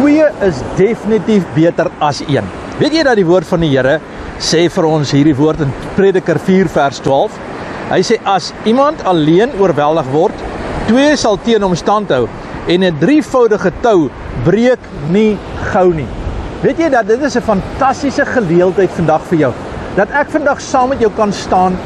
2 is definitief beter as 1. Weet jy dat die woord van die Here sê vir ons hierdie woord in Prediker 4 vers 12? Hy sê, as iemand alleen oorweldig word, 2 sal teen hom stand hou, en 'n 3voudige tou breek nie gou nie. Weet jy dat dit is 'n fantastiese geleentheid vandag vir jou, dat ek vandag saam met jou kan staan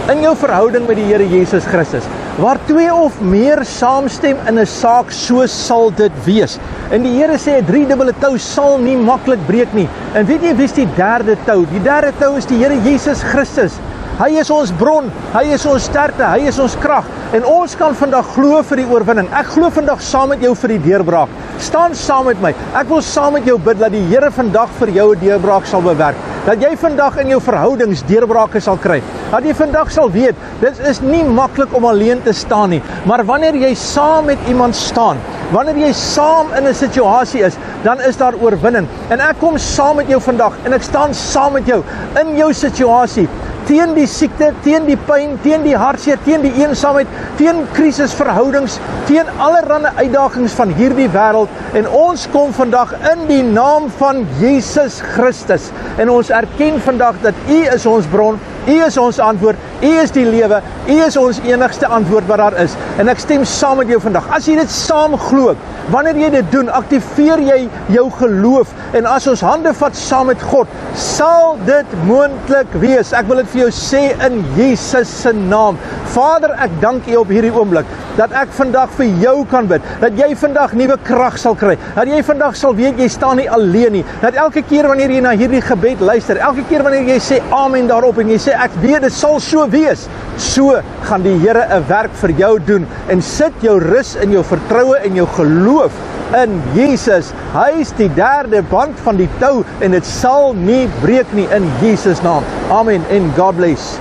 in jou verhouding met die Here Jesus Christus, waar 2 of meer saamstem in 'n saak, so sal dit wees. En die Here sê, 'n 3-dubbele tou sal nie maklik breek nie. En weet jy wie is die 3de tou? Die 3de tou is die Here Jesus Christus. Hy is ons bron, hy is ons sterkte, hy is ons krag. En ons kan vandag glo vir die oorwinning. Ek glo vandag saam met jou vir die deurbraak. Staan saam met my. Ek wil saam met jou bid dat die Here vandag vir jou 'n deurbraak sal bewerk. Dat jy vandag in jou verhoudings deurbrake sal kry. Dat jy vandag sal weet, dit is nie maklik om alleen te staan nie. Maar wanneer jy saam met iemand staan, wanneer jy saam in 'n situasie is, dan is daar oorwinning. En ek kom saam met jou vandag en ek staan saam met jou in jou situasie. Teen die siekte, teen die pyn, teen die hartseer, teen die eensaamheid, teen krisisverhoudings, teen allerlei uitdagings van hierdie wêreld. En ons kom vandag in die naam van Jesus Christus. En ons erken vandag dat U is ons bron, U is ons antwoord, U is die lewe, U is ons enigste antwoord wat daar is. En ek stem saam met jou vandag. As jy dit saam glo, wanneer jy dit doen, aktiveer jy jou geloof. En as ons hande vat saam met God, sal dit moontlik wees. Ek wil dit vir jou sê in Jesus se naam. Vader, ek dank U op hierdie oomblik, dat ek vandag vir jou kan bid, dat jy vandag nuwe krag sal kry, dat jy vandag sal weet, jy staan nie alleen nie, dat elke keer wanneer jy na hierdie gebed luister, elke keer wanneer jy sê amen daarop, en jy sê, ek weet, dit sal so wees, so gaan die Here 'n werk vir jou doen, en sit jou rus in jou vertroue en jou geloof in Jesus. Hy is die 3de band van die tou, en dit sal nie breek nie in Jesus naam. Amen en God bless.